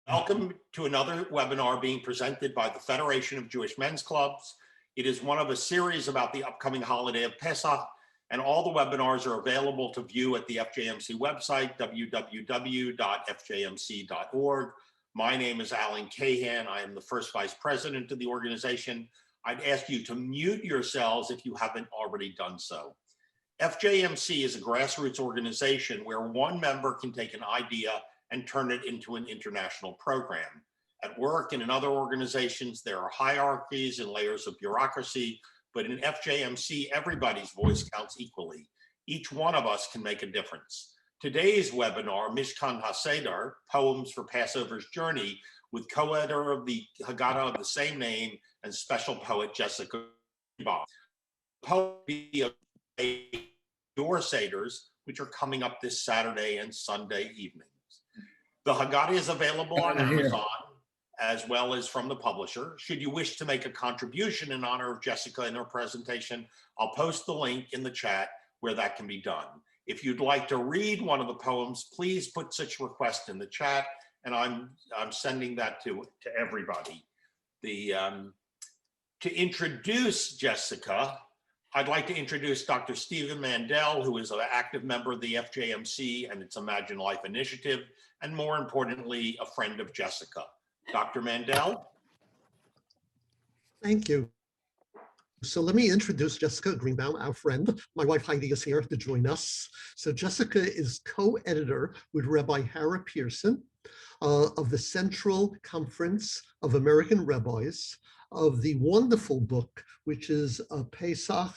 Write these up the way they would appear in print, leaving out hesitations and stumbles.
Welcome to another webinar being presented by the Federation of Jewish Men's Clubs. It is one of a series about the upcoming holiday of Pesach, and all the webinars are available to view at the FJMC website, www.fjmc.org. My name is Alan Cahan. I am the first vice president of the organization. I'd ask you to mute yourselves if you haven't already done so. FJMC is a grassroots organization where one member can take an idea and turn it into an international program. At work and in other organizations, there are hierarchies and layers of bureaucracy, but in FJMC, everybody's voice counts equally. Each one of us can make a difference. Today's webinar, Mishkan HaSeder, Poems for Passover's Journey, with co-editor of the Hagaddah of the same name and special poet Jessica Greenbaum. Poetry of your Seders, which are coming up this Saturday and Sunday evenings. The Hagaddah is available on Amazon, as well as from the publisher. Should you wish to make a contribution in honor of Jessica in her presentation, I'll post the link in the chat where that can be done. If you'd like to read one of the poems, please put such request in the chat, and I'm sending that to everybody. To introduce Jessica, I'd like to introduce Dr. Stephen Mandel, who is an active member of the FJMC and its Imagine Life initiative, and more importantly, a friend of Jessica. Dr. Mandel? Thank you. So let me introduce Jessica Greenbaum, our friend. My wife Heidi is here to join us. So Jessica is co-editor with Rabbi Hara Pearson of the Central Conference of American Rabbis, of the wonderful book, which is Passover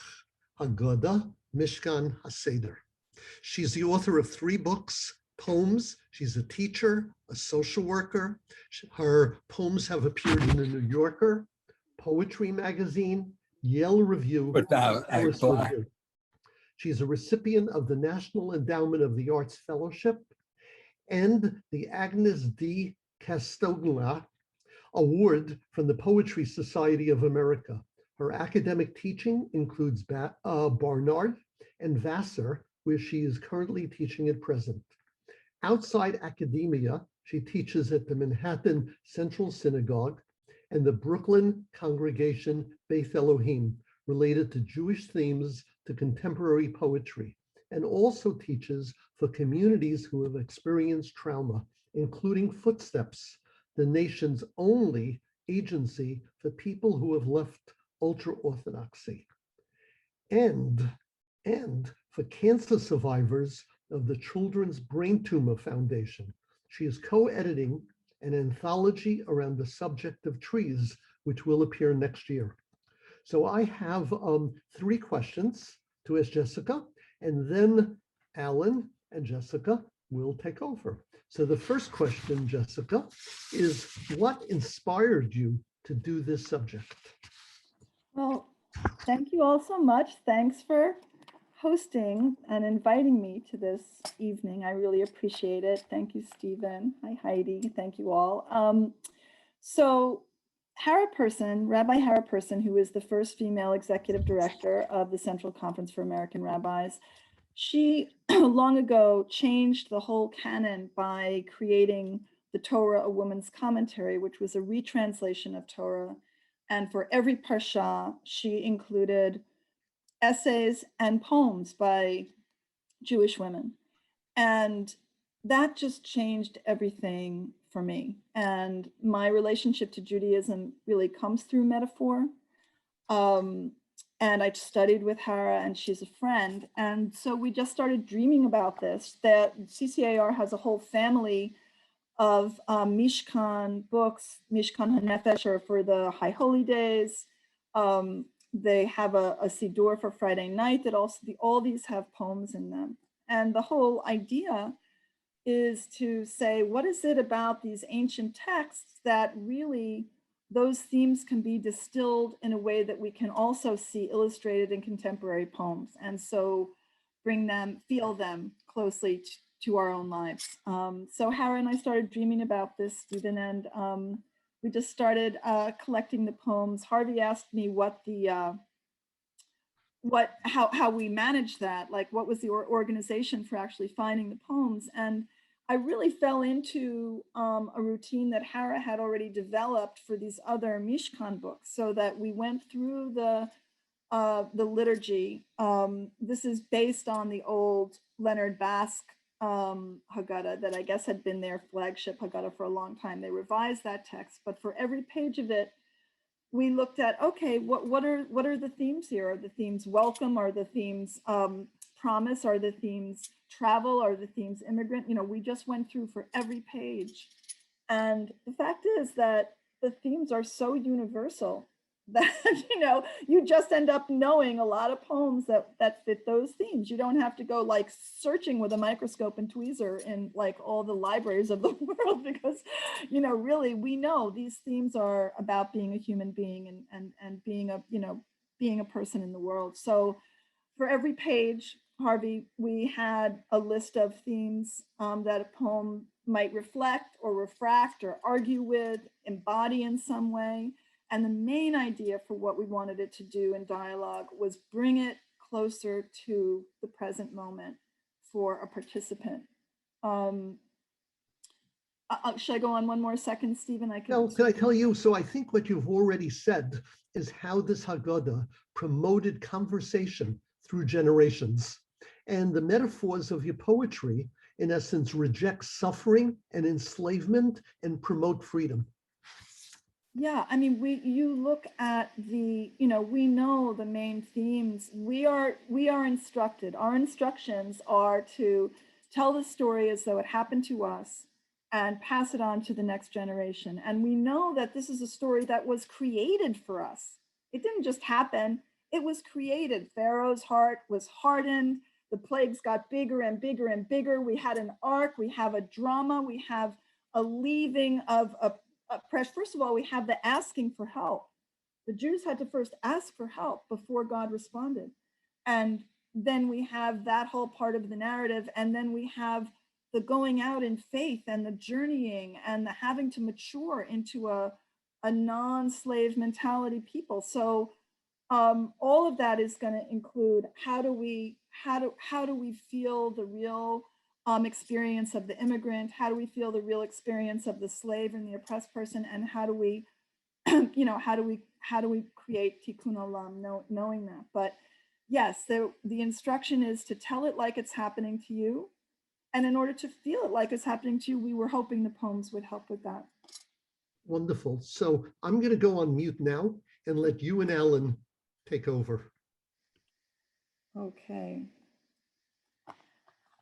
Hagaddah, Mishkan HaSeder. She's the author of 3 books, poems. She's a teacher, a social worker. Her poems have appeared in the New Yorker, Poetry Magazine, Yale Review, and Paris Review. She's a recipient of the National Endowment of the Arts Fellowship and the Agnes D. Castogna Award from the Poetry Society of America. Her academic teaching includes Barnard and Vassar, where she is currently teaching at present. Outside academia, she teaches at the Manhattan Central Synagogue and the Brooklyn congregation Beth Elohim, related to Jewish themes to contemporary poetry, and also teaches for communities who have experienced trauma, including Footsteps, the nation's only agency for people who have left ultra-Orthodoxy, and for cancer survivors of the Children's Brain Tumor Foundation. She is co-editing an anthology around the subject of trees, which will appear next year. So I have 3 questions to ask Jessica, and then Alan and Jessica will take over. So the first question, Jessica, is what inspired you to do this subject? Well, thank you all so much. Thanks for hosting and inviting me to this evening. I really appreciate it. Thank you, Stephen. Hi, Heidi. Thank you all. So Rabbi Hara Pearson, who is the first female executive director of the Central Conference for American Rabbis, she long ago changed the whole canon by creating the Torah, a Woman's Commentary, which was a retranslation of Torah. And for every parsha, she included essays and poems by Jewish women. And that just changed everything for me. And my relationship to Judaism really comes through metaphor. And I studied with Hara, and she's a friend. And so we just started dreaming about this, that CCAR has a whole family of Mishkan books, Mishkan HaNefesh are for the High Holy Days. They have a Siddur for Friday night that also, all these have poems in them. And the whole idea is to say, what is it about these ancient texts that really those themes can be distilled in a way that we can also see illustrated in contemporary poems, and so feel them closely to our own lives. So Hara and I started dreaming about this, Stephen, and we just started collecting the poems. Harvey asked me how we managed that, like what was the organization for actually finding the poems. And I really fell into a routine that Hara had already developed for these other Mishkan books, so that we went through the liturgy. This is based on the old Leonard Basque Haggadah that I guess had been their flagship Haggadah for a long time. They revised that text, but for every page of it, we looked at, okay, what are the themes here? Are the themes welcome? Are the themes promise? Are the themes travel? Are the themes immigrant? You know, we just went through for every page. And the fact is that the themes are so universal that, you know, you just end up knowing a lot of poems that fit those themes. You don't have to go like searching with a microscope and tweezer in like all the libraries of the world, because, you know, really we know these themes are about being a human being and being a, you know, being a person in the world. So for every page, Harvey, we had a list of themes that a poem might reflect or refract or argue with, embody in some way. And the main idea for what we wanted it to do in dialogue was bring it closer to the present moment for a participant. Should I go on one more second, Stephen? Can I tell you? So I think what you've already said is how this Haggadah promoted conversation through generations. And the metaphors of your poetry, in essence, reject suffering and enslavement and promote freedom. Yeah, I mean, you look at the, you know, we know the main themes. We are instructed. Our instructions are to tell the story as though it happened to us and pass it on to the next generation. And we know that this is a story that was created for us. It didn't just happen, it was created. Pharaoh's heart was hardened. The plagues got bigger and bigger and bigger. We had an arc, we have a drama, we have a leaving of a pressure. First of all, we have the asking for help. The Jews had to first ask for help before God responded. And then we have that whole part of the narrative. And then we have the going out in faith and the journeying and the having to mature into a non-slave mentality people. So all of that is going to include how do we feel the real experience of the immigrant? How do we feel the real experience of the slave and the oppressed person? And how do we, you know, how do we create tikkun olam, knowing that? But yes, the instruction is to tell it like it's happening to you. And in order to feel it like it's happening to you, we were hoping the poems would help with that. Wonderful. So I'm going to go on mute now and let you and Alan take over. Okay.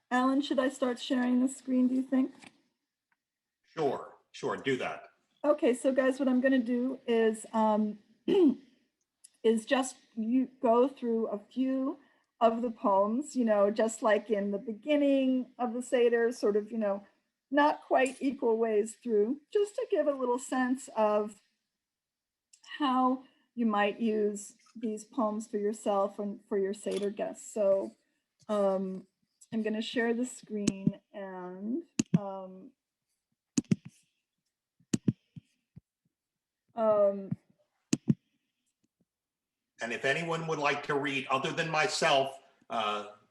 Alan, should I start sharing the screen, do you think? Sure, do that. Okay, so guys, what I'm going to do is just you go through a few of the poems, you know, just like in the beginning of the Seder, sort of, you know, not quite equal ways through, just to give a little sense of how you might use these poems for yourself and for your Seder guests. So I'm going to share the screen and And if anyone would like to read other than myself,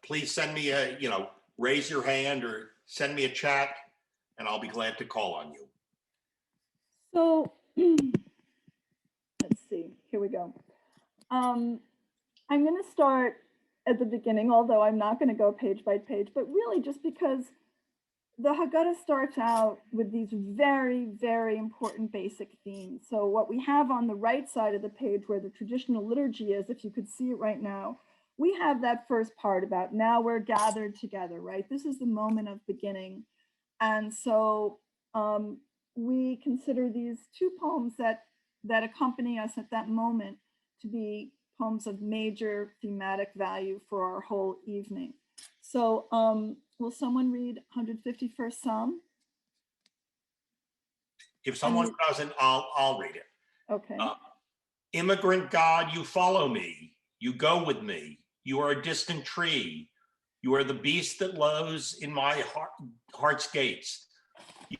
please send me a, you know, raise your hand or send me a chat and I'll be glad to call on you. So let's see, here we go. I'm going to start at the beginning, although I'm not going to go page by page, but really just because the Haggadah starts out with these very, very important basic themes. So what we have on the right side of the page where the traditional liturgy is, if you could see it right now, we have that first part about now we're gathered together, right? This is the moment of beginning. And so we consider these two poems that accompany us at that moment to be poems of major thematic value for our whole evening. So will someone read 151st Psalm? If someone doesn't, I'll read it. Okay. Immigrant God, you follow me. You go with me. You are a distant tree. You are the beast that lows in my heart's gates.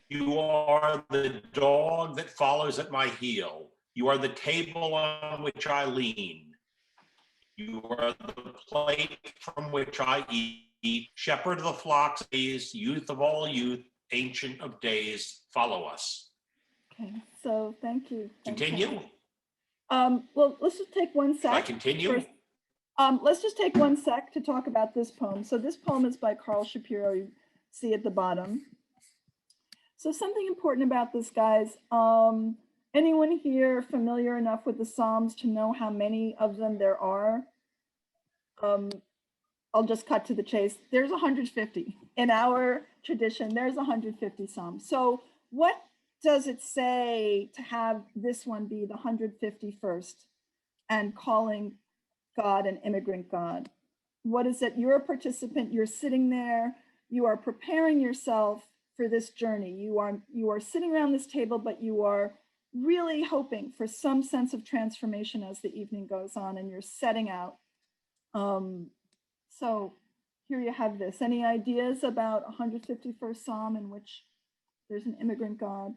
You are the dog that follows at my heel. You are the table on which I lean. You are the plate from which I eat. Shepherd of the flocks, youth of all youth, Ancient of Days, follow us. Okay, so thank you. Thank Continue. you. Well, let's just take one Should I sec. continue? First, let's just take one sec to talk about this poem. So this poem is by Carl Shapiro, you see at the bottom. So something important about this, guys. Anyone here familiar enough with the Psalms to know how many of them there are? I'll just cut to the chase. There's 150. In our tradition, there's 150 Psalms. So what does it say to have this one be the 151st and calling God an immigrant God? What is it? You're a participant, you're sitting there, you are preparing yourself for this journey. You are sitting around this table, but you are really hoping for some sense of transformation as the evening goes on, and you're setting out. So here you have this. Any ideas about 151st Psalm in which there's an immigrant God?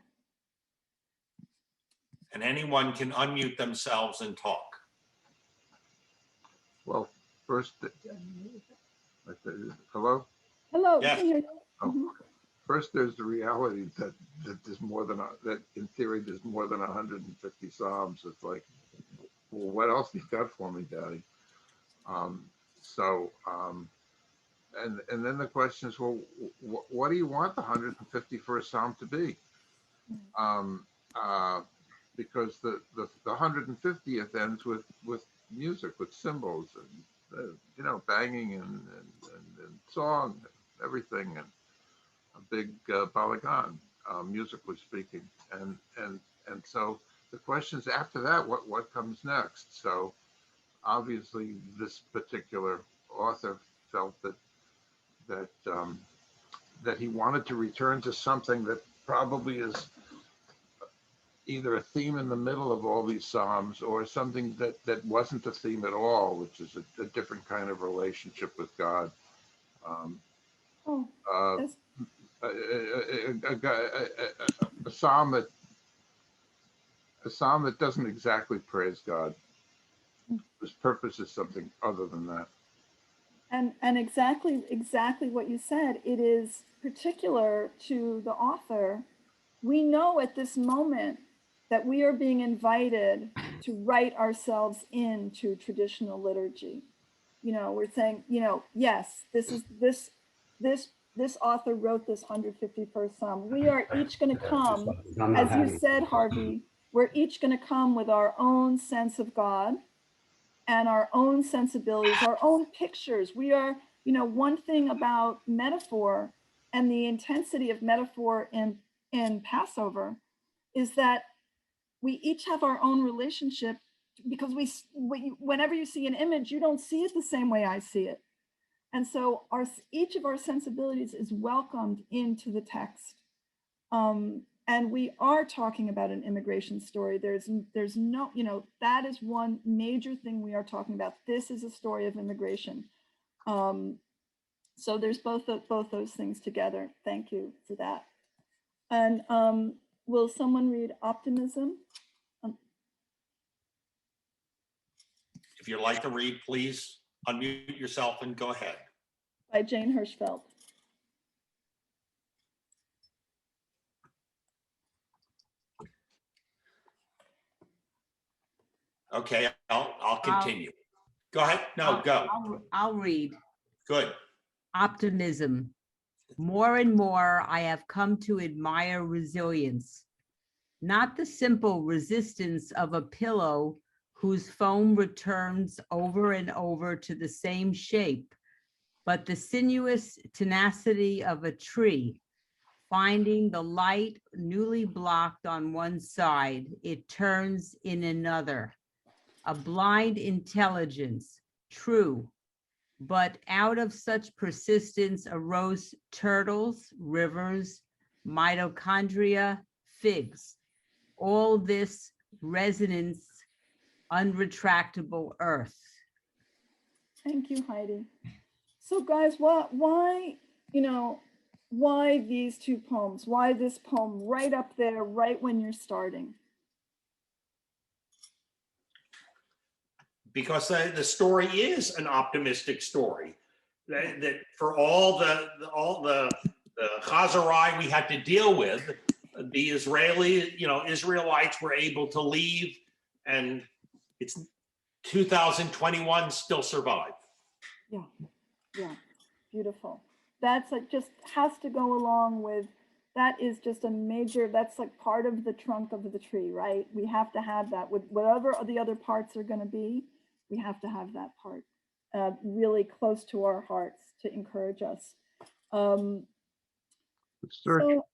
And anyone can unmute themselves and talk. Well, first, hello? Hello, Yes. can you hear you? Oh, Mhm. First, there's the reality that there's more than, that in theory, there's more than 150 Psalms. It's like, well, what else you got for me, Daddy? And then the question is, well, what do you want the 151st Psalm to be? Because the 150th ends with music, with cymbals and banging and song and everything, and a big balagan, musically speaking, and so the question is, after that, what comes next? So obviously this particular author felt that he wanted to return to something that probably is either a theme in the middle of all these Psalms or something that wasn't a theme at all, which is a different kind of relationship with God. Yes. A psalm that doesn't exactly praise God. Whose purpose is something other than that. And exactly what you said. It is particular to the author. We know at this moment that we are being invited to write ourselves into traditional liturgy. We're saying, yes, this author wrote this 151st Psalm. We are each going to come, as you said, Harvey, we're each going to come with our own sense of God and our own sensibilities, our own pictures. We are, one thing about metaphor and the intensity of metaphor in Passover is that we each have our own relationship, because whenever you see an image, you don't see it the same way I see it. And so each of our sensibilities is welcomed into the text. And we are talking about an immigration story. There's no, that is one major thing we are talking about. This is a story of immigration. So there's both those things together. Thank you for that. And will someone read Optimism? If you'd like to read, please unmute yourself and go ahead. By Jane Hirschfeld. Okay, I'll continue. Go ahead. No, go. I'll read. Good. Optimism. More and more, I have come to admire resilience, not the simple resistance of a pillow whose foam returns over and over to the same shape, but the sinuous tenacity of a tree. Finding the light newly blocked on one side, it turns in another. A blind intelligence, true, but out of such persistence arose turtles, rivers, mitochondria, figs. All this resonance, unretractable earth. Thank you, Heidi. So guys, why these two poems? Why this poem right up there, right when you're starting? Because the story is an optimistic story. That for all the the Chazarai we had to deal with. The Israelites were able to leave, and it's 2021 still survive. Yeah, yeah, beautiful. That's like just has to go along with, that is just a major, that's like part of the trunk of the tree, right? We have to have that with whatever the other parts are going to be. We have to have that part really close to our hearts to encourage us. The search, So,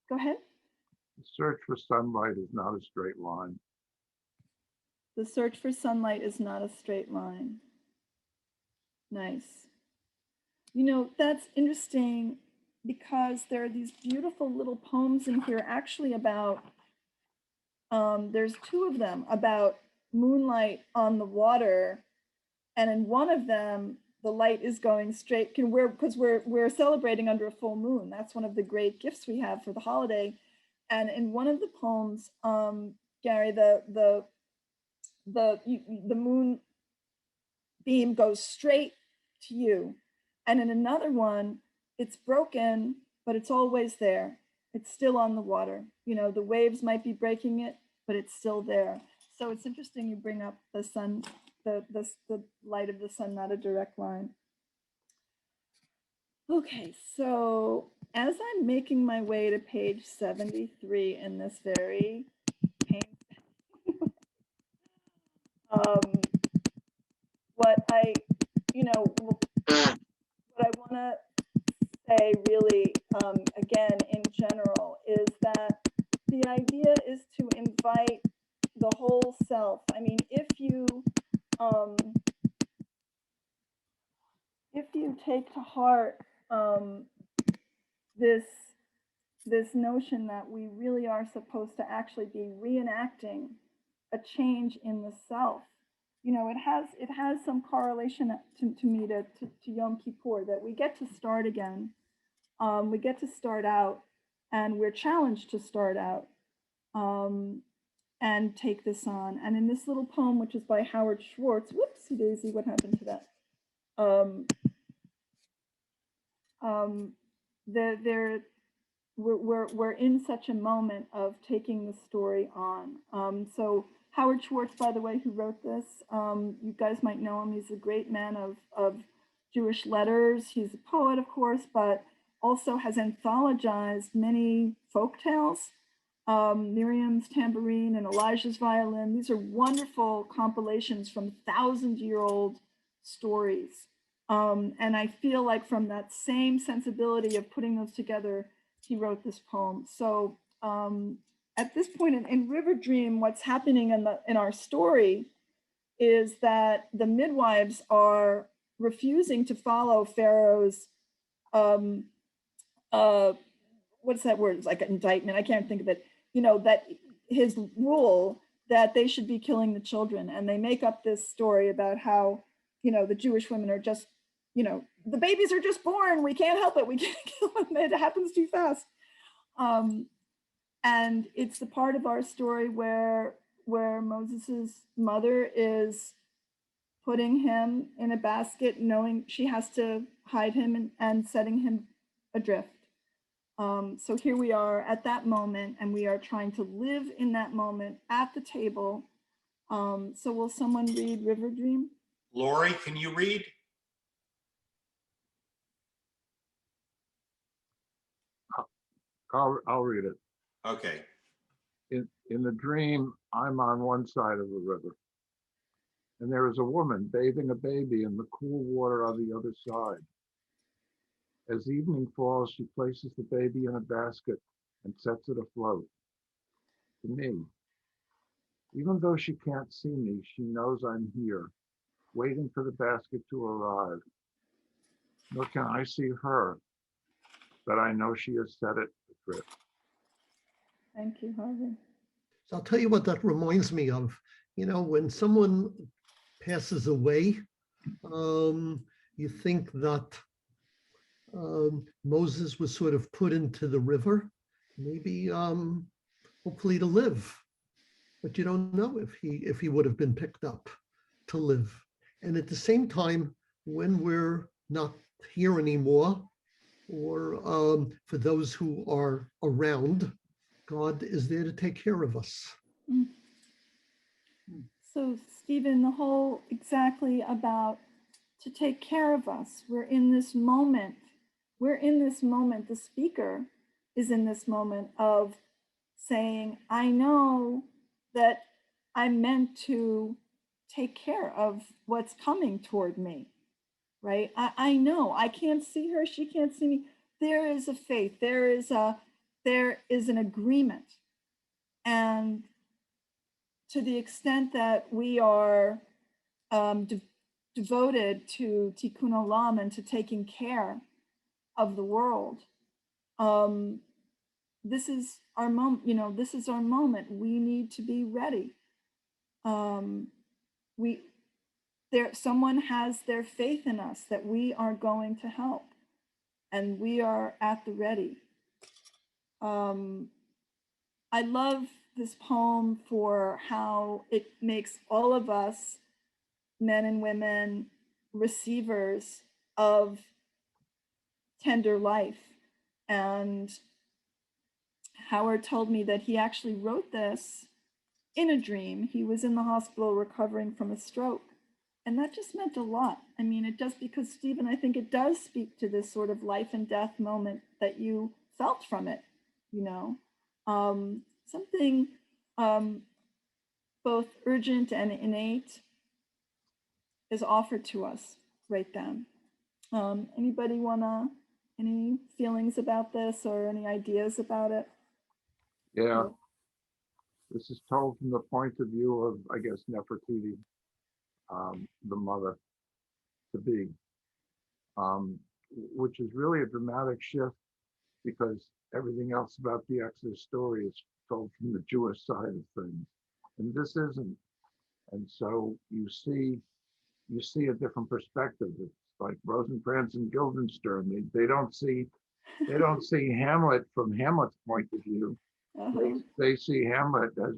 go ahead. the search for sunlight is not a straight line. The search for sunlight is not a straight line. Nice. You know, that's interesting because there are these beautiful little poems in here actually about, there's two of them about moonlight on the water. And in one of them, the light is going straight, because we're celebrating under a full moon. That's one of the great gifts we have for the holiday. And in one of the poems, Gary, the moon beam goes straight to you. And in another one, it's broken, but it's always there. It's still on the water. You know, the waves might be breaking it, but it's still there. So it's interesting you bring up the sun, the light of the sun, not a direct line. Okay, so as I'm making my way to page 73 in this very painful, what I want to say really, again, in general, is that the idea is to invite the whole self. I mean, if you take to heart this notion that we really are supposed to actually be reenacting a change in the self, you know, it has some correlation to me to Yom Kippur, that we get to start again. We get to start out, and we're challenged to start out and take this on. And in this little poem, which is by Howard Schwartz, whoopsie daisy, what happened to that? We're in such a moment of taking the story on. So Howard Schwartz, by the way, who wrote this, you guys might know him. He's a great man of Jewish letters. He's a poet, of course, but also has anthologized many folk tales. Miriam's tambourine and Elijah's violin. These are wonderful compilations from 1,000-year-old stories. And I feel like from that same sensibility of putting those together, he wrote this poem. So at this point in River Dream, what's happening in our story is that the midwives are refusing to follow Pharaoh's, what's that word? It's like an indictment. I can't think of it. You know, that his rule that they should be killing the children. And they make up this story about how, you know, the Jewish women are just, you know, the babies are just born. We can't help it. We can't kill them. It happens too fast. And it's the part of our story where Moses's mother is putting him in a basket, knowing she has to hide him and setting him adrift. So here we are at that moment, and we are trying to live in that moment at the table. So will someone read River Dream? Lori, can you read? I'll read it. Okay. In the dream, I'm on one side of the river, and there is a woman bathing a baby in the cool water on the other side. As evening falls, she places the baby in a basket and sets it afloat. To me, even though she can't see me, she knows I'm here, waiting for the basket to arrive. Nor can I see her, but I know she has set it adrift. Thank you, Harvey. So I'll tell you what that reminds me of. You know, when someone passes away, you think that Moses was sort of put into the river, maybe hopefully to live, but you don't know if he would have been picked up to live. And at the same time, when we're not here anymore, or for those who are around, God is there to take care of us. Mm. So Stephen, the whole exactly about to take care of us. We're in this moment. We're in this moment. The speaker is in this moment of saying, I know that I'm meant to take care of what's coming toward me, right? I know I can't see her. She can't see me. There is a faith. There is an agreement. And to the extent that we are devoted to tikkun olam and to taking care of the world, this is our moment. You know, this is our moment. We need to be ready. Someone has their faith in us that we are going to help, and we are at the ready. I love this poem for how it makes all of us, men and women, receivers of tender life. And Howard told me that he actually wrote this in a dream. He was in the hospital recovering from a stroke. And that just meant a lot. I mean, it does, because Stephen, I think it does speak to this sort of life and death moment that you felt from it, you know. Something both urgent and innate is offered to us right then. Anybody any feelings about this or any ideas about it? Yeah, this is told from the point of view of, I guess, Nefertiti, the mother to be, which is really a dramatic shift, because everything else about the Exodus story is told from the Jewish side of things, and this isn't. And so you see a different perspective. It's like Rosencrantz and Guildenstern. They don't see Hamlet from Hamlet's point of view. They see Hamlet as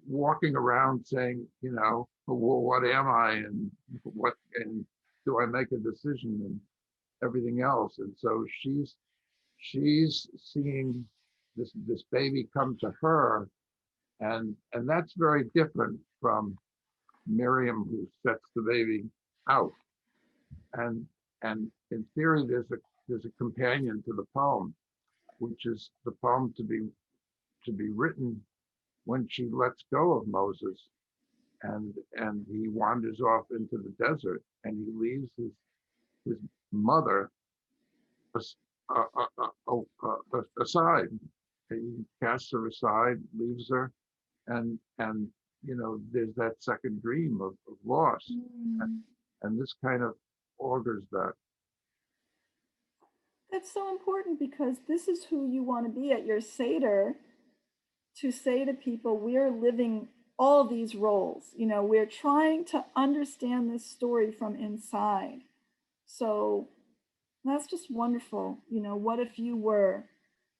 walking around saying, you know, well, what am I, and do I make a decision, and everything else. And so she's seeing this baby come to her, and that's very different from Miriam, who sets the baby out. And in theory, there's a companion to the poem, which is the poem to be written when she lets go of Moses, and he wanders off into the desert, and he leaves his mother aside. He casts her aside, leaves her, and you know, there's that second dream of loss, and this kind of augurs that. That's so important, because this is who you want to be at your Seder, to say to people, we're living all these roles. You know, we're trying to understand this story from inside. So that's just wonderful. You know, what if you were,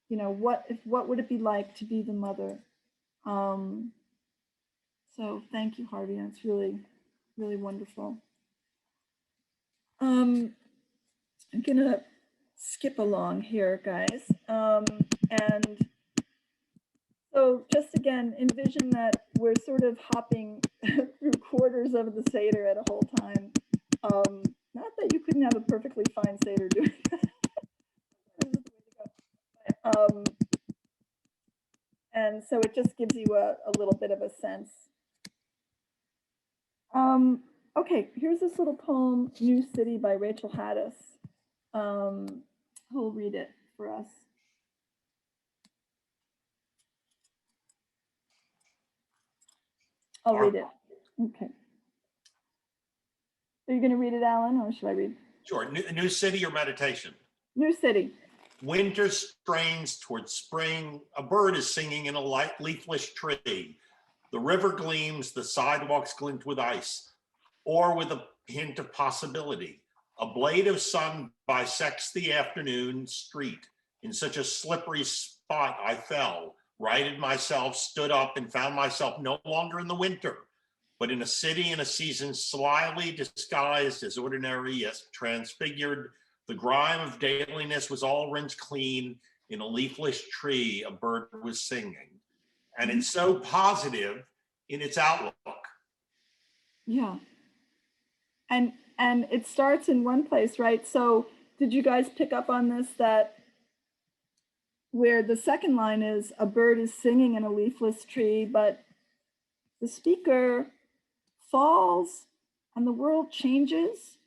you know, what would it be like to be the mother? So thank you, Harvey. That's really, really wonderful. I'm gonna skip along here, guys. And so just again, envision that we're sort of hopping through quarters of the Seder at a whole time. Not that you couldn't have a perfectly fine Seder doing that. And so it just gives you a little bit of a sense. Okay, here's this little poem, New City by Rachel Haddis. Who'll read it for us? I'll read it. Okay. Are you going to read it, Alan, or should I read? Sure. New city or meditation? New City. Winter strains towards spring. A bird is singing in a light leafless tree. The river gleams, the sidewalks glint with ice, or with a hint of possibility. A blade of sun bisects the afternoon street. In such a slippery spot I fell, righted myself, stood up, and found myself no longer in the winter, but in a city and a season slyly disguised as ordinary, yet transfigured The grime of dailiness was all rinsed clean. In a leafless tree, a bird was singing. And it's so positive in its outlook. Yeah. And it starts in one place, right? So did you guys pick up on this, that where the second line is a bird is singing in a leafless tree, but the speaker falls and the world changes?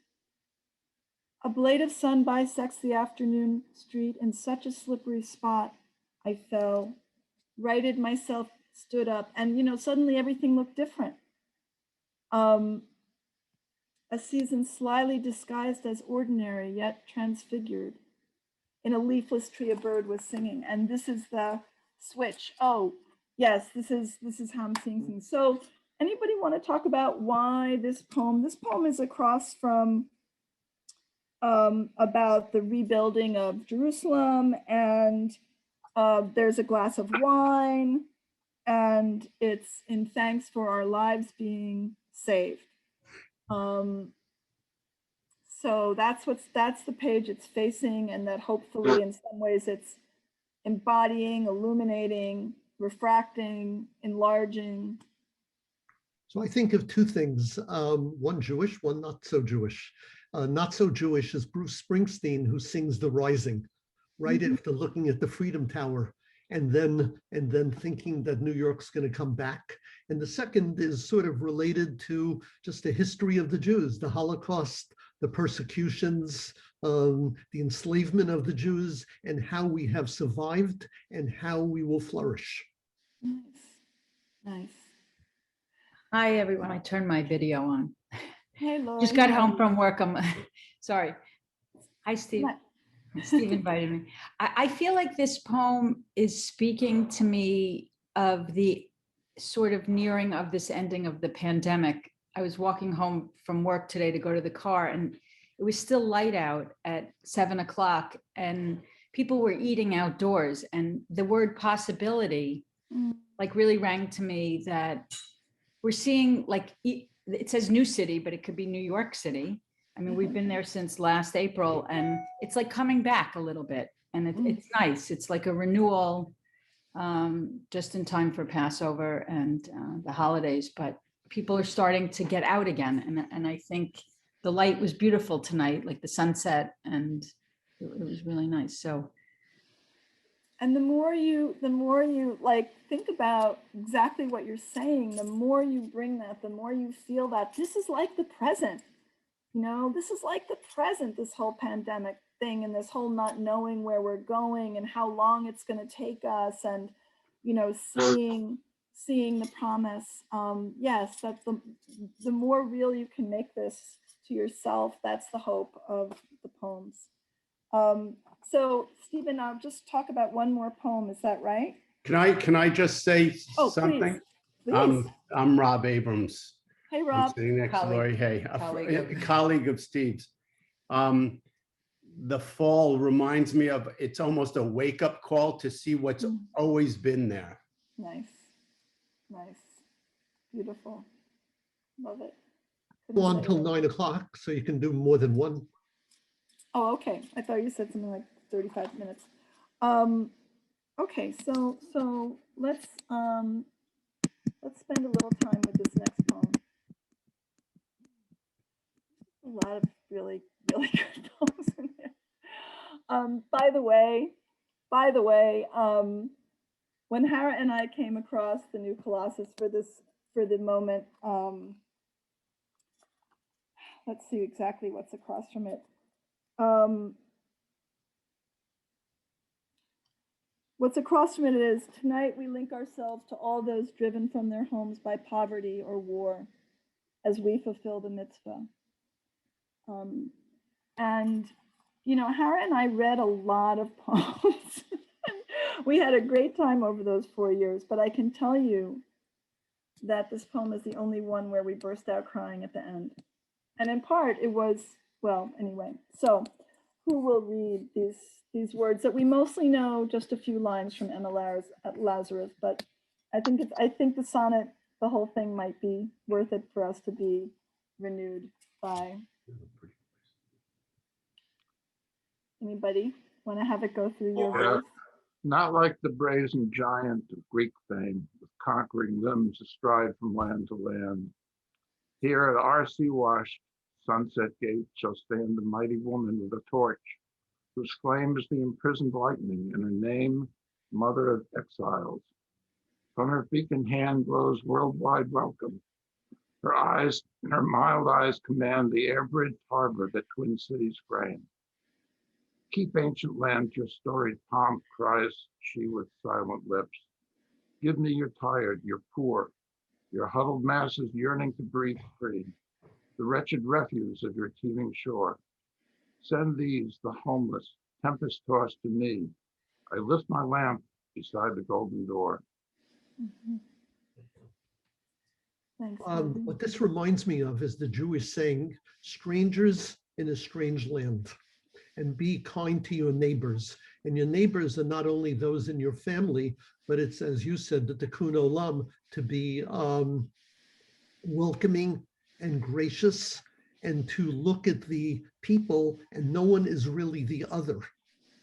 A blade of sun bisects the afternoon street. In such a slippery spot, I fell, righted myself, stood up, and suddenly everything looked different. A season slyly disguised as ordinary, yet transfigured. In a leafless tree, a bird was singing, and this is the switch. Oh, yes, this is how I'm seeing things. So, anybody want to talk about why this poem? This poem is across from about the rebuilding of Jerusalem, and there's a glass of wine, and it's in thanks for our lives being saved. So that's the page it's facing, and that hopefully in some ways it's embodying, illuminating, refracting, enlarging. So I think of two things, one Jewish, one not so Jewish. Not so Jewish is Bruce Springsteen, who sings The Rising, right after looking at the Freedom Tower and then thinking that New York's going to come back. And the second is sort of related to just the history of the Jews, the Holocaust, the persecutions, the enslavement of the Jews, and how we have survived and how we will flourish. Nice. Hi, everyone. I turned my video on. Hey, Lori. Just got home from work. I'm sorry. Hi, Steve. Steve invited me. I feel like this poem is speaking to me of the sort of nearing of this ending of the pandemic. I was walking home from work today to go to the car, and it was still light out at 7 o'clock, and people were eating outdoors, and the word possibility like really rang to me, that we're seeing, like, it says New City, but it could be New York City. I mean, we've been there since last April, and it's like coming back a little bit, and it's nice. It's like a renewal, just in time for Passover and the holidays, but people are starting to get out again. And I think the light was beautiful tonight, like the sunset, and it was really nice. So. And the more you like think about exactly what you're saying, the more you bring that, the more you feel that this is like the present. This is like the present, this whole pandemic thing, and this whole not knowing where we're going and how long it's going to take us, and seeing the promise. Yes, that the more real you can make this to yourself, that's the hope of the poems. So Stephen, I'll just talk about one more poem. Is that right? Can I just say something? Please. I'm Rob Abrams. Hey, I'm Rob. sitting next to Lori. Hey, a colleague of Steve's. The fall reminds me of, it's almost a wake-up call to see what's always been there. Nice. Beautiful. Love it. Go on until 9 o'clock, so you can do more than one. Oh, okay. I thought you said something like 35 minutes. Okay, so let's spend a little time with this next poem. A lot of really good poems in there. By the way, when Hara and I came across the new Colossus for the moment, let's see exactly what's across from it. What's across from it is, tonight we link ourselves to all those driven from their homes by poverty or war as we fulfill the mitzvah. And, Hara and I read a lot of poems. We had a great time over those 4 years, but I can tell you that this poem is the only one where we burst out crying at the end. And in part, it was, well, anyway. So who will read these words that we mostly know just a few lines from Emma Lazarus, but I think the sonnet, the whole thing might be worth it for us to be renewed by. Anybody want to have it go through your Yeah. voice? Not like the brazen giant of Greek fame, with conquering limbs astride from land to land. Here at our sea-washed sunset gate shall stand a mighty woman with a torch, whose flame is the imprisoned lightning, and her name, Mother of Exiles. From her beacon hand glows worldwide welcome. Her eyes, her mild eyes command the air-bridged harbor that twin cities frame. Keep ancient land your storied pomp, cries she with silent lips. Give me your tired, your poor, your huddled masses yearning to breathe free, the wretched refuse of your teeming shore. Send these, the homeless, tempest-tossed to me. I lift my lamp beside the golden door. Mhm. Thanks. Stephen. What this reminds me of is the Jewish saying, strangers in a strange land, and be kind to your neighbors. And your neighbors are not only those in your family, but it's, as you said, the tikkun olam, to be welcoming and gracious, and to look at the people, and no one is really the other,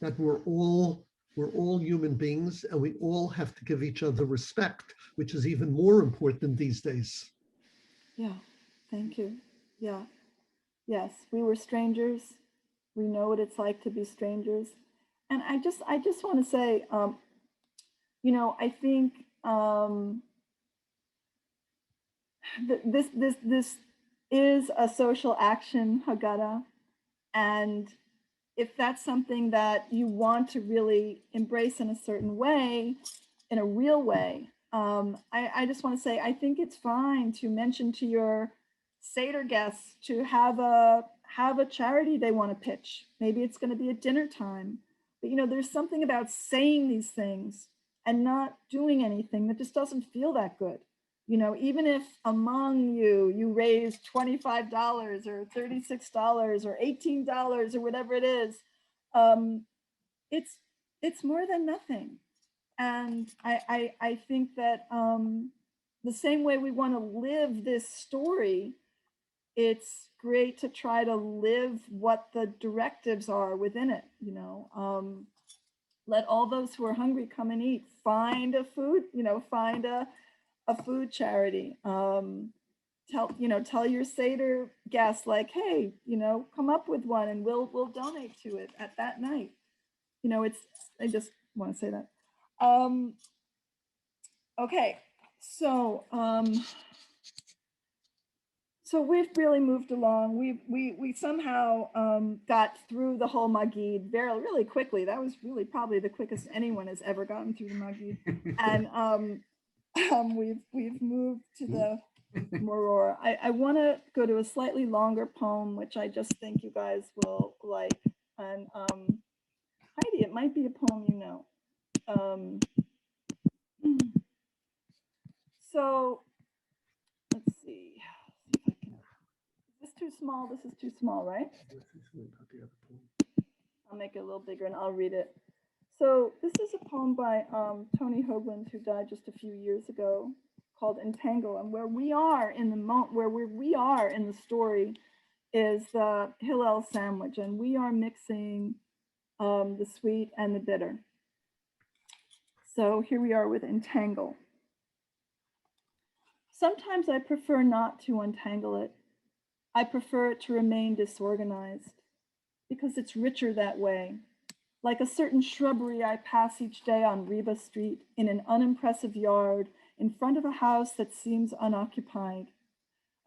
that we're all human beings, and we all have to give each other respect, which is even more important these days. Yeah, thank you. Yeah. Yes, we were strangers. We know what it's like to be strangers. And I just want to say, I think this is a social action, Haggadah, and if that's something that you want to really embrace in a certain way, in a real way, I just want to say, I think it's fine to mention to your Seder guests to have a charity they want to pitch. Maybe it's going to be at dinner time. But there's something about saying these things and not doing anything that just doesn't feel that good. Even if among you raise $25 or $36 or $18 or whatever it is, it's more than nothing. And I think that the same way we want to live this story, it's great to try to live what the directives are within it. Let all those who are hungry come and eat. Find a food, find a food charity. Tell your Seder guests, like, hey, come up with one and we'll donate to it at that night. I just want to say that. Okay, so we've really moved along. We somehow got through the whole Magid really quickly. That was really probably the quickest anyone has ever gotten through the Magid. And we've moved to the Moror. I want to go to a slightly longer poem, which I just think you guys will like. And Heidi, it might be a poem you know. So let's see. Is this too small? This is too small, right? I'll make it a little bigger and I'll read it. So this is a poem by Tony Hoagland, who died just a few years ago, called Entangle. And where we are in the moment, where we are in the story, is the Hillel sandwich, and we are mixing the sweet and the bitter. So here we are with Entangle. Sometimes I prefer not to untangle it. I prefer it to remain disorganized, because it's richer that way. Like a certain shrubbery I pass each day on Reba Street in an unimpressive yard in front of a house that seems unoccupied.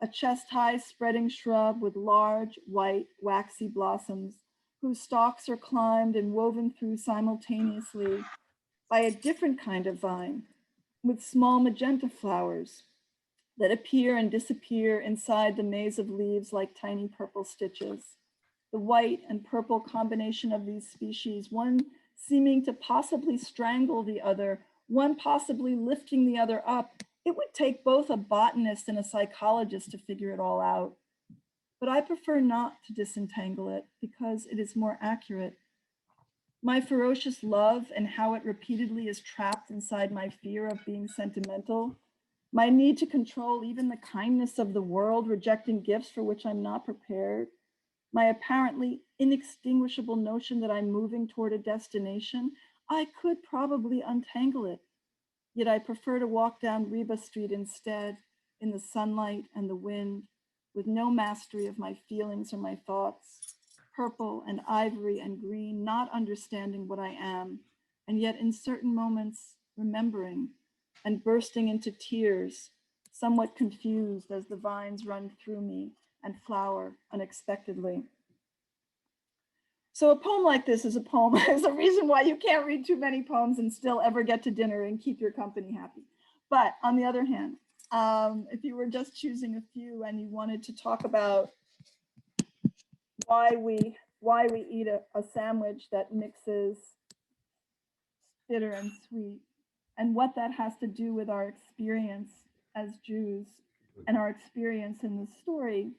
A chest-high spreading shrub with large, white, waxy blossoms whose stalks are climbed and woven through simultaneously by a different kind of vine with small magenta flowers that appear and disappear inside the maze of leaves like tiny purple stitches. The white and purple combination of these species, one seeming to possibly strangle the other, one possibly lifting the other up. It would take both a botanist and a psychologist to figure it all out. But I prefer not to disentangle it because it is more accurate. My ferocious love and how it repeatedly is trapped inside my fear of being sentimental, my need to control even the kindness of the world, rejecting gifts for which I'm not prepared, my apparently inextinguishable notion that I'm moving toward a destination, I could probably untangle it. Yet I prefer to walk down Reba Street instead, in the sunlight and the wind, with no mastery of my feelings or my thoughts, purple and ivory and green, not understanding what I am, and yet in certain moments remembering and bursting into tears, somewhat confused as the vines run through me and flower unexpectedly. So a poem like this is a poem. There's a reason why you can't read too many poems and still ever get to dinner and keep your company happy. But on the other hand, if you were just choosing a few and you wanted to talk about why we eat a sandwich that mixes bitter and sweet, and what that has to do with our experience as Jews and our experience in the story,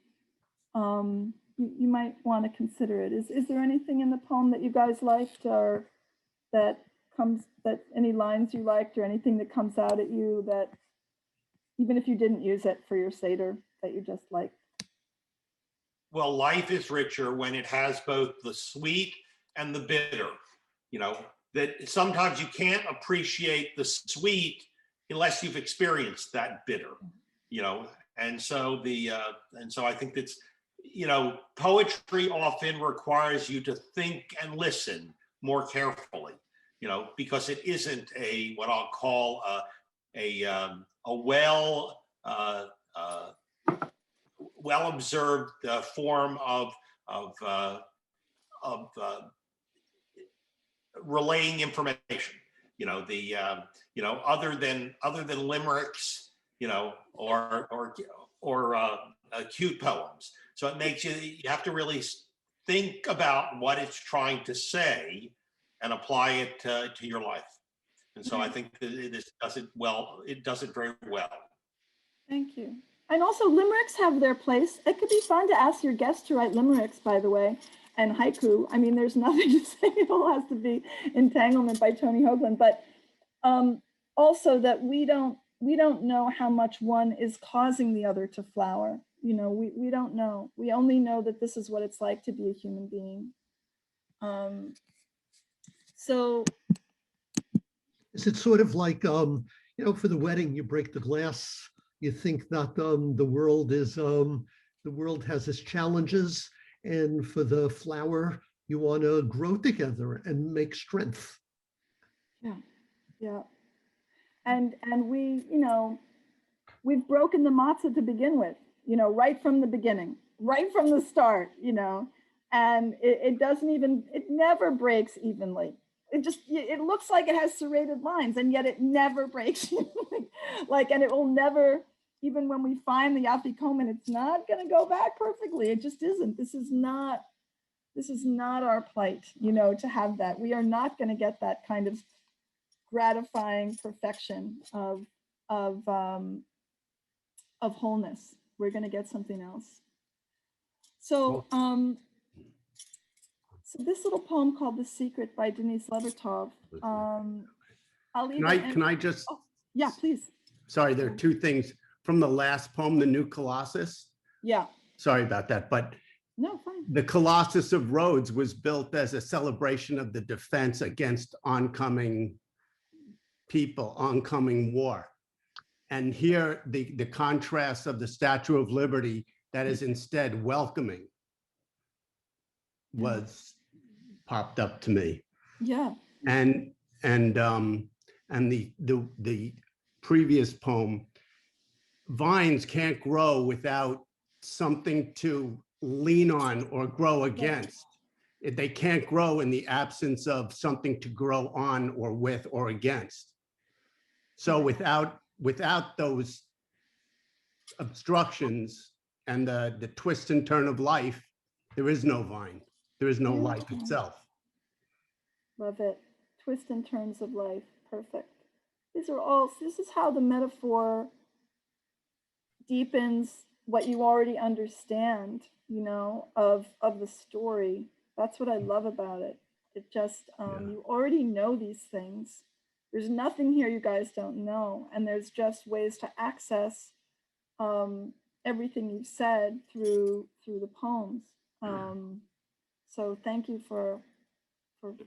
you might want to consider it. Is there anything in the poem that you guys liked, or that any lines you liked, or anything that comes out at you that, even if you didn't use it for your Seder, that you just liked? Well, life is richer when it has both the sweet and the bitter. You know, that sometimes you can't appreciate the sweet unless you've experienced that bitter, you know. And so I think that's, you know, poetry often requires you to think and listen more carefully, you know, because it isn't what I'll call well observed form of relaying information. You know, other than limericks, you know, or cute poems. So it makes you have to really think about what it's trying to say and apply it to your life. And so I think that this does it well. It does it very well. Thank you. And also limericks have their place. It could be fun to ask your guests to write limericks, by the way, and haiku. I mean, there's nothing to say it all has to be Entanglement by Tony Hoagland, but also that we don't know how much one is causing the other to flower. You know, we don't know. We only know that this is what it's like to be a human being. So is it sort of like, you know, for the wedding, you break the glass, you think that the world has its challenges, and for the flower, you want to grow together and make strength. Yeah. And we, you know, we've broken the matzah to begin with, you know, right from the beginning, right from the start, you know, and it never breaks evenly. It looks like it has serrated lines, and yet it never breaks evenly. Like, and it will never, even when we find the afikomen, it's not going to go back perfectly. It just isn't. This is not our plight, you know, to have that. We are not going to get that kind of gratifying perfection of wholeness. We're going to get something else. So, so this little poem called "The Secret" by Denise Levertov. I'll leave Can I just? Oh, yeah, please. Sorry, there are two things from the last poem, the New Colossus. Yeah. Sorry about that, but no, fine. The Colossus of Rhodes was built as a celebration of the defense against oncoming people, oncoming war. And here, the contrast of the Statue of Liberty that is instead welcoming was popped up to me. Yeah. And the previous poem, vines can't grow without something to lean on or grow against. They can't grow in the absence of something to grow on or with or against. So without those obstructions and the twist and turn of life, there is no vine. There is no life itself. Love it. Twist and turns of life. Perfect. This is how the metaphor deepens what you already understand, you know, of the story. That's what I love about it. It just, you already know these things. There's nothing here you guys don't know. And there's just ways to access everything you've said through the poems. So thank you for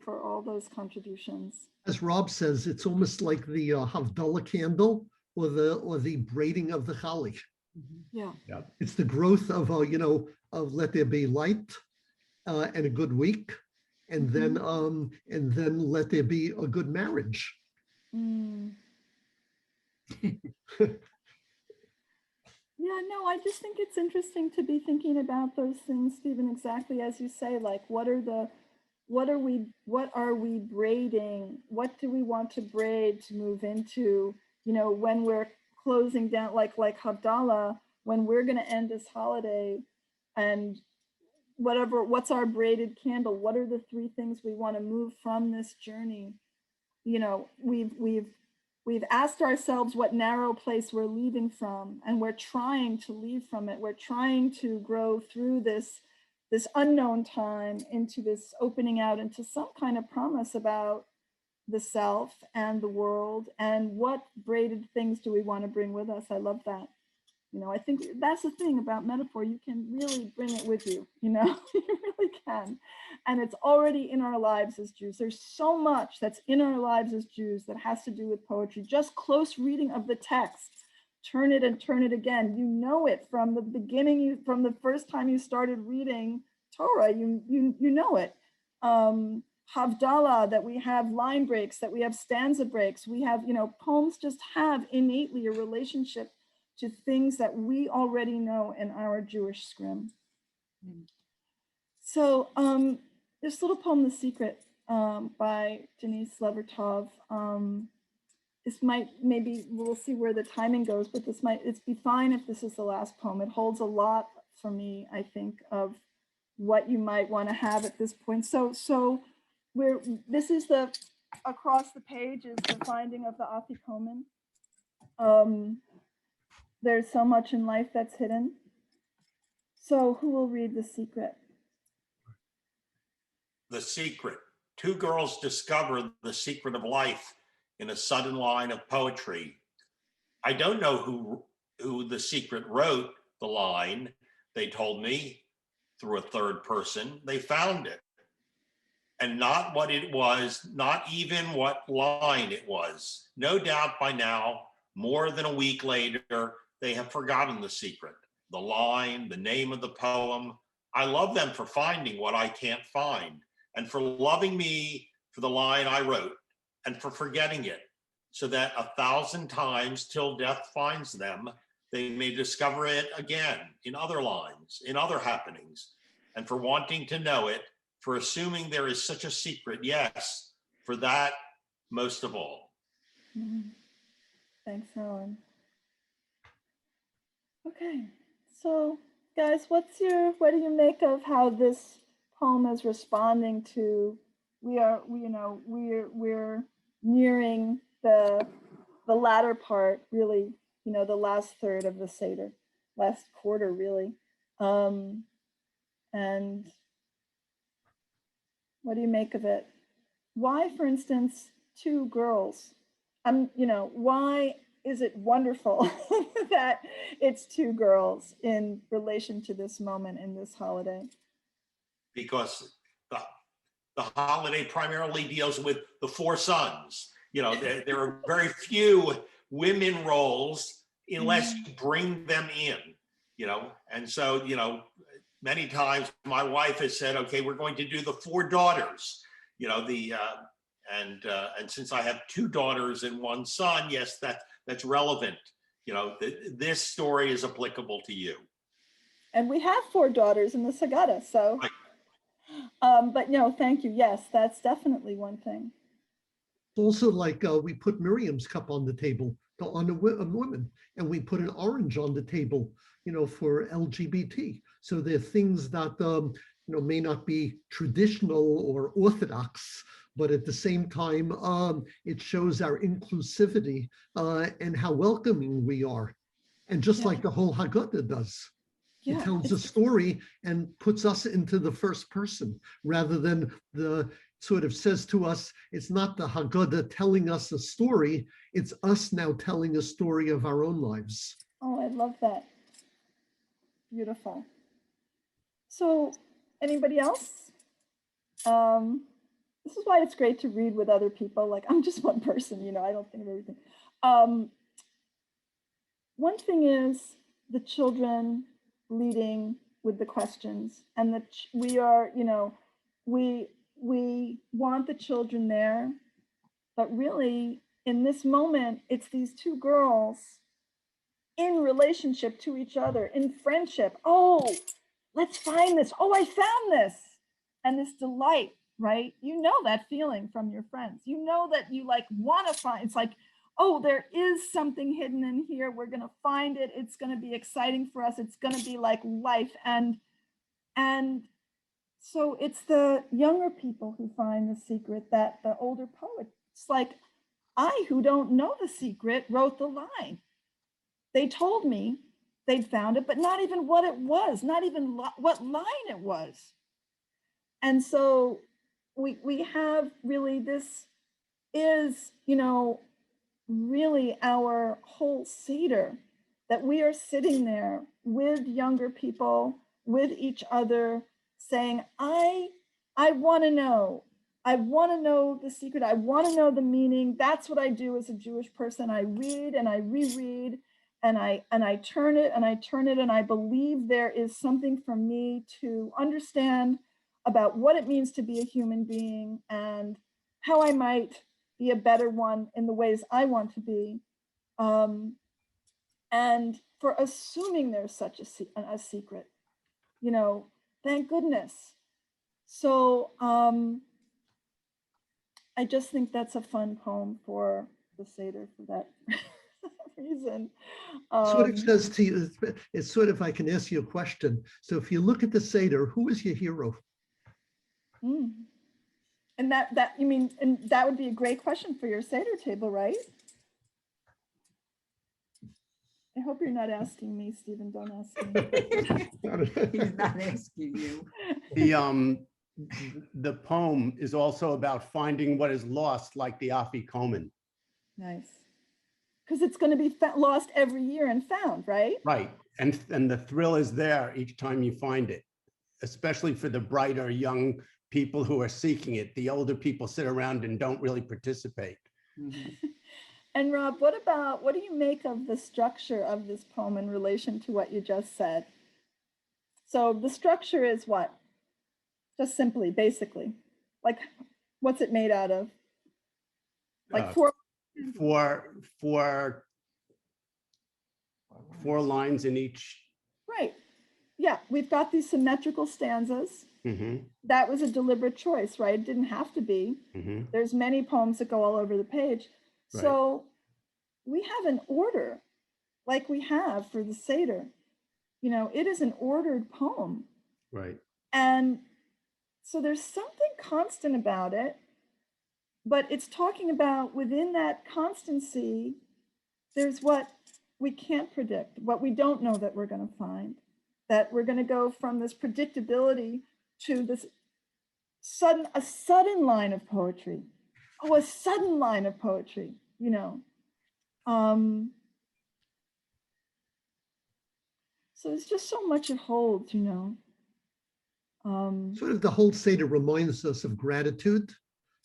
all those contributions. As Rob says, it's almost like the Havdalah candle or the braiding of the chali. Yeah. It's the growth of of let there be light and a good week, and then let there be a good marriage. Mm. Yeah, no, I just think it's interesting to be thinking about those things, Stephen, exactly as you say, like what are we braiding? What do we want to braid to move into, when we're closing down, like Havdalah, when we're going to end this holiday, and what's our braided candle? What are the three things we want to move from this journey? We've asked ourselves what narrow place we're leaving from, and we're trying to leave from it. We're trying to grow through this unknown time into this opening out into some kind of promise about the self and the world, and what braided things do we want to bring with us. I love that. I think that's the thing about metaphor. You can really bring it with you, you really can. And it's already in our lives as Jews. There's so much that's in our lives as Jews that has to do with poetry. Just close reading of the text, turn it and turn it again. You know it from the beginning, from the first time you started reading Torah, you know it. Havdalah, that we have line breaks, that we have stanza breaks. We have, poems just have innately a relationship to things that we already know in our Jewish scrim. So this little poem, The Secret, by Denise Levertov. This maybe we'll see where the timing goes, but it's be fine if this is the last poem. It holds a lot for me, I think, of what you might want to have at this point. So this is across the page is the finding of the Afikomen. There's so much in life that's hidden. So who will read The Secret? The Secret. Two girls discover the secret of life in a sudden line of poetry. I don't know who The Secret wrote the line. They told me through a third person. They found it. And not what it was, not even what line it was. No doubt by now, more than a week later, they have forgotten the secret, the line, the name of the poem. I love them for finding what I can't find, and for loving me for the line I wrote, and for forgetting it, so that 1,000 times till death finds them, they may discover it again in other lines, in other happenings, and for wanting to know it, for assuming there is such a secret, yes, for that most of all. Mm-hmm. Thanks, Helen. Okay, so guys, what do you make of how this poem is responding to, we're nearing the latter part, really, the last third of the Seder, last quarter, really. And what do you make of it? Why, for instance, two girls? Why is it wonderful that it's two girls in relation to this moment in this holiday? Because the holiday primarily deals with the four sons. There are very few women roles unless you bring them in, and so, many times my wife has said, okay, we're going to do the four daughters, and since I have two daughters and one son, yes, that's relevant. This story is applicable to you. And we have four daughters in the Hagaddah, so. Right. But no, thank you. Yes, that's definitely one thing. Also, like we put Miriam's cup on the table on a woman, and we put an orange on the table, for LGBT. So there are things that may not be traditional or orthodox, but at the same time, it shows our inclusivity and how welcoming we are. And just like the whole Haggadah does. It tells a story and puts us into the first person rather than sort of says to us, it's not the Haggadah telling us a story, it's us now telling a story of our own lives. Oh, I love that. Beautiful. So Anybody else? This is why it's great to read with other people. Like, I'm just one person, you know, I don't think of everything. One thing is the children leading with the questions, and that we are, you know, we want the children there, but really in this moment, it's these two girls in relationship to each other, in friendship. Oh, let's find this. Oh, I found this. And this delight, right? You know that feeling from your friends. You know that you like want to find, it's like, oh, there is something hidden in here. We're going to find it. It's going to be exciting for us. It's going to be like life. And so it's the younger people who find the secret that the older poets, like I, who don't know the secret, wrote the line. They told me they'd found it, but not even what it was, not even what line it was. And so we have really, this is, you know, really our whole Seder, that we are sitting there with younger people, with each other, saying, I want to know. I want to know the secret. I want to know the meaning. That's what I do as a Jewish person. I read and I reread, and I turn it and I turn it, and I believe there is something for me to understand about what it means to be a human being and how I might be a better one in the ways I want to be. And for assuming there's such a secret, you know, thank goodness. So I just think that's a fun poem for the Seder for that reason. So it says to you, it's sort of, I can ask you a question. So if you look at the Seder, who is your hero? And that you mean, and that would be a great question for your Seder table, right? I hope you're not asking me, Stephen. Don't ask me. He's not asking you. The poem is also about finding what is lost, like the Afikomen. Nice. Because it's going to be lost every year and found, right? Right. And the thrill is there each time you find it, especially for the brighter young people who are seeking it. The older people sit around and don't really participate. And Rob, what do you make of the structure of this poem in relation to what you just said? So the structure is what? Just simply, basically, like, what's it made out of? Like four lines in each. Right. Yeah, we've got these symmetrical stanzas. That was a deliberate choice, right? It didn't have to be. There's many poems that go all over the page. Right. So we have an order, like we have for the Seder. You know, it is an ordered poem. Right. And so there's something constant about it, but it's talking about within that constancy, there's what we can't predict, what we don't know that we're going to find, that we're going to go from this predictability to this a sudden line of poetry. Oh, a sudden line of poetry, you know. So there's just so much it holds, you know. Sort of the whole Seder reminds us of gratitude,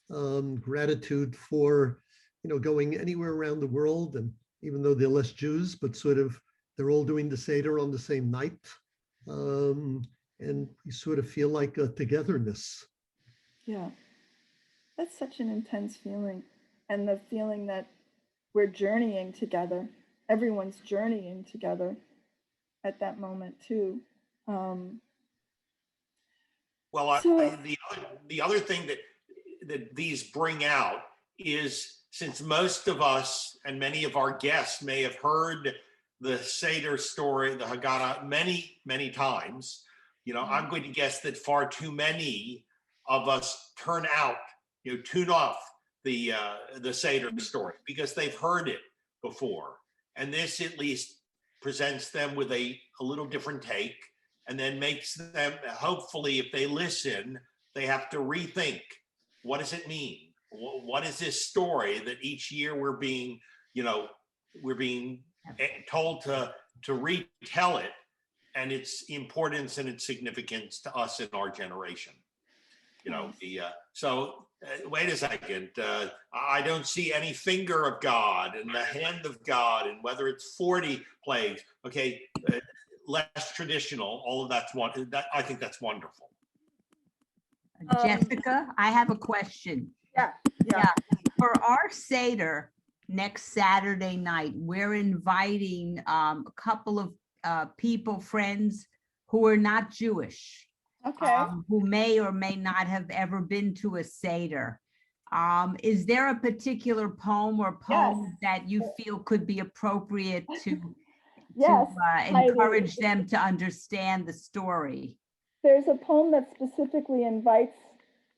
gratitude for, you know, going anywhere around the world, and even though they're less Jews, but sort of they're all doing the Seder on the same night, and we sort of feel like a togetherness. Yeah, that's such an intense feeling, and the feeling that we're journeying together. Everyone's journeying together at that moment too. Well, the other thing that these bring out is, since most of us and many of our guests may have heard the Seder story, the Haggadah, many, many times, you know, I'm going to guess that far too many of us tune off the Seder story because they've heard it before. And this at least presents them with a little different take, and then makes them, hopefully, if they listen, they have to rethink, what does it mean? What is this story that each year we're being told to retell it? and its importance and its significance to us in our generation. You know, wait a second. I don't see any finger of God and the hand of God, and whether it's 40 plagues. Okay, less traditional. All of that's one. I think that's wonderful. Jessica, I have a question. Yeah. For our Seder next Saturday night, we're inviting a couple of people, friends who are not Jewish. Okay. Who may or may not have ever been to a Seder. Is there a particular poem or poem that you feel could be appropriate to Yes. encourage them to understand the story? There's a poem that specifically invites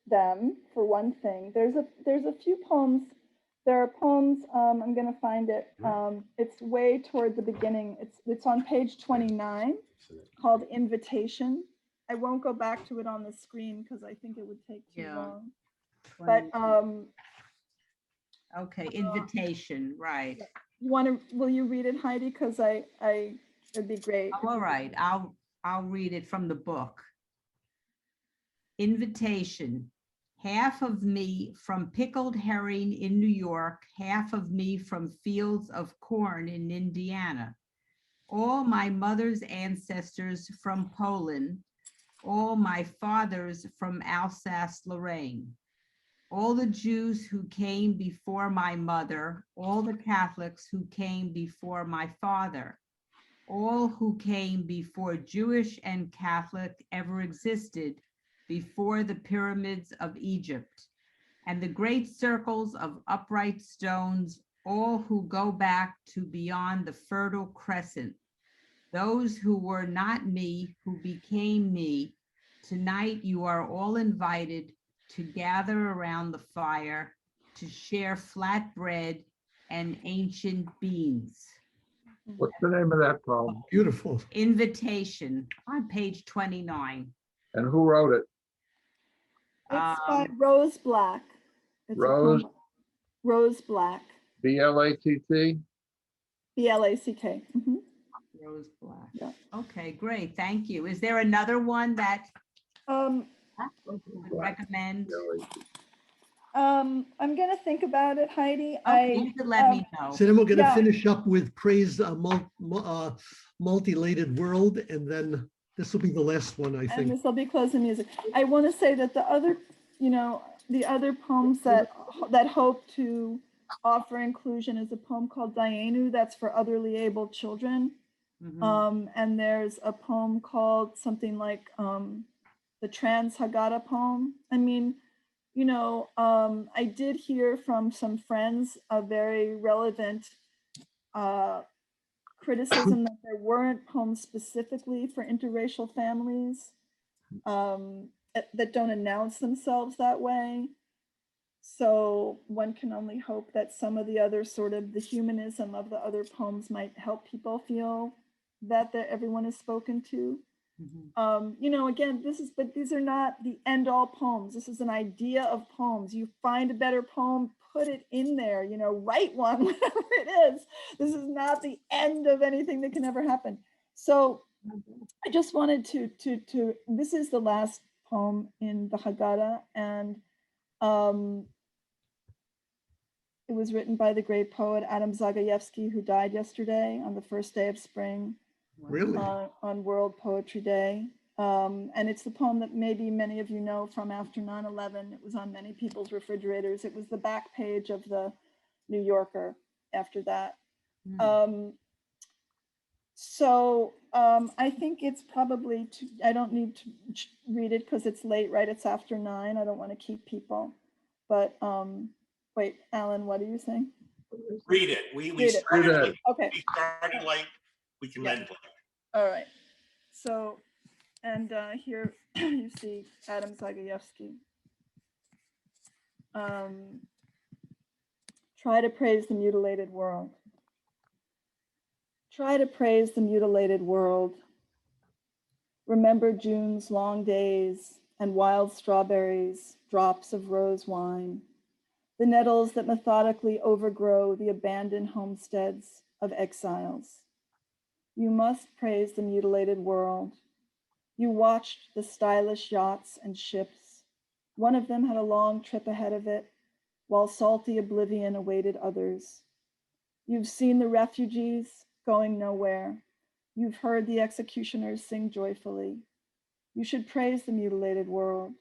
them, for one thing. There's a few poems. There are poems, I'm going to find it. It's way toward the beginning. It's on page 29, called Invitation. I won't go back to it on the screen because I think it would take too long. But okay, Invitation, right. will you read it, Heidi? Because it'd be great. Oh, all right, I'll read it from the book. Invitation. Half of me from pickled herring in New York, half of me from fields of corn in Indiana. All my mother's ancestors from Poland, all my fathers from Alsace-Lorraine, all the Jews who came before my mother, all the Catholics who came before my father, all who came before Jewish and Catholic ever existed, before the pyramids of Egypt, and the great circles of upright stones, all who go back to beyond the Fertile Crescent. Those who were not me, who became me, tonight you are all invited to gather around the fire, to share flat bread and ancient beans. What's the name of that poem? Beautiful. Invitation on page 29. And who wrote it? It's by Rose Black. It's Rose? Rose Black. B-L-A-T-T? B-L-A-C-K. Rose Black. Yeah. Okay, great. Thank you. Is there another one that Um, you would recommend? I'm gonna think about it, Heidi. Okay, you could let me know. So then we're going to Yeah. finish up with Praise Multi-Lated World, and then this will be the last one, I And think. this will be closing music. I want to say that the other poems that hope to offer inclusion is a poem called Dayenu, that's for otherly able children. And there's a poem called something like the Trans Hagaddah poem. I mean, I did hear from some friends a very relevant criticism that there weren't poems specifically for interracial families that don't announce themselves that way. So one can only hope that some of the other sort of the humanism of the other poems might help people feel that everyone is spoken to. Again, but these are not the end all poems. This is an idea of poems. You find a better poem, put it in there, write one, whatever it is. This is not the end of anything that can ever happen. So I just wanted to this is the last poem in the Haggadah, and it was written by the great poet Adam Zagajewski, who died yesterday on the first day of spring. Really? On World Poetry Day. And it's the poem that maybe many of you know from after 9/11. It was on many people's refrigerators. It was the back page of the New Yorker after that. I think it's probably, I don't need to read it because it's late, right? It's after 9. I don't want to keep people. But wait, Alan, what are you saying? Read it. We Read it. started late. Okay. We started late. We can Yeah. then play. All right. So, and here you see Adam Zagajewski. Try to praise the mutilated world. Try to praise the mutilated world. Remember June's long days and wild strawberries, drops of rose wine, the nettles that methodically overgrow the abandoned homesteads of exiles. You must praise the mutilated world. You watched the stylish yachts and ships. One of them had a long trip ahead of it, while salty oblivion awaited others. You've seen the refugees going nowhere. You've heard the executioners sing joyfully. You should praise the mutilated world.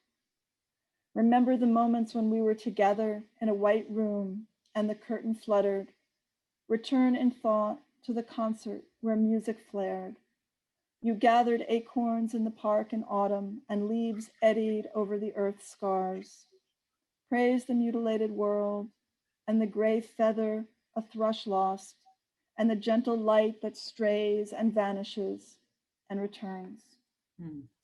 Remember the moments when we were together in a white room and the curtain fluttered. Return in thought to the concert where music flared. You gathered acorns in the park in autumn and leaves eddied over the earth's scars. Praise the mutilated world and the gray feather a thrush lost and the gentle light that strays and vanishes and returns.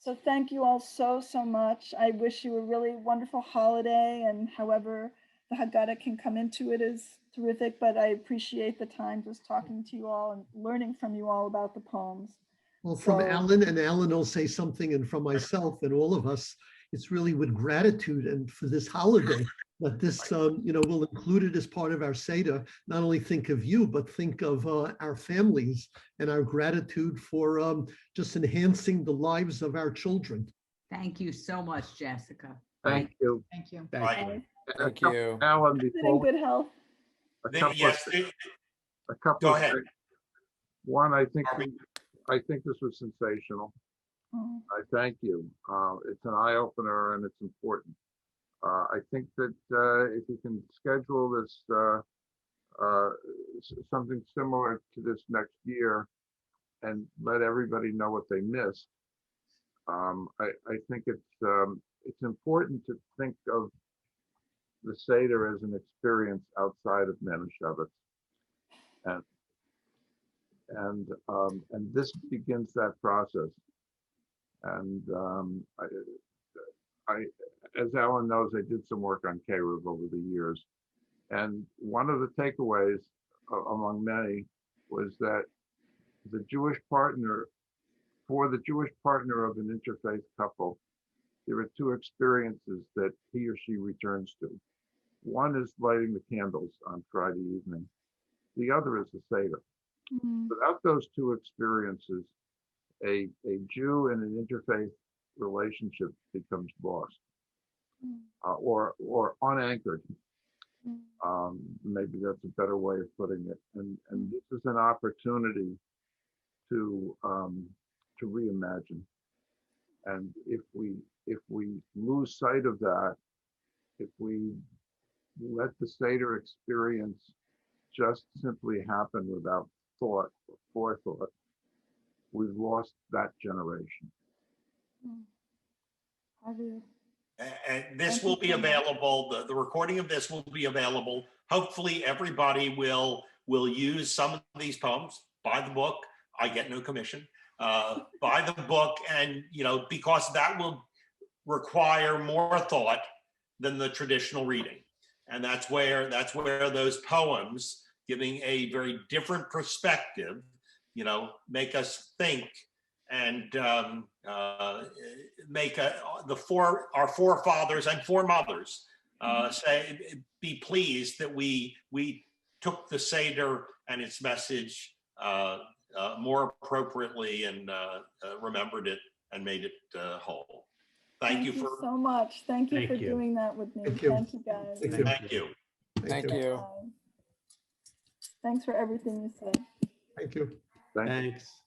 So thank you all so much. I wish you a really wonderful holiday, and however the Haggadah can come into it is terrific, but I appreciate the time just talking to you all and learning from you all about the poems. Well, from Alan, and Alan will say something, and from myself and all of us, it's really with gratitude and for this holiday that this, we'll include it as part of our Seder. Not only think of you, but think of our families and our gratitude for just enhancing the lives of our children. Thank you so much, Jessica. Thank you. Thank you. Thank you. Bye. Thank you. Alan, Sit in before good health. a couple Yes, of, a couple go of ahead. things. One, I think Are we- this was sensational. Oh, I thank you. It's an eye opener and it's important. I think that if you can schedule this something similar to this next year and let everybody know what they missed, I think it's important to think of the Seder as an experience outside of Manischewitz. And this begins that process. And I, as Alan knows, I did some work on K-Rub over the years. And one of the takeaways among many was that for the Jewish partner of an interfaith couple, there are two experiences that he or she returns to. One is lighting the candles on Friday evening. The other is the Seder. Without those two experiences, a Jew in an interfaith relationship becomes lost or unanchored. Maybe that's a better way of putting it. And this is an opportunity to reimagine. And if we lose sight of that, if we let the Seder experience just simply happen without thought or forethought, we've lost that generation. And this will be available, the recording of this will be available. Hopefully everybody will use some of these poems, buy the book. I get no commission. Buy the book, and because that will require more thought than the traditional reading. And that's where those poems, giving a very different perspective, make us think and make our forefathers and foremothers be pleased that we took the Seder and its message more appropriately and remembered it and made it whole. Thank you for so much. Thank you for Thank you. doing that with me. Thank you. Thank you, guys. Thank you. thank you. Thank you. Thanks for everything you said. Thank you. Thank you. Thanks.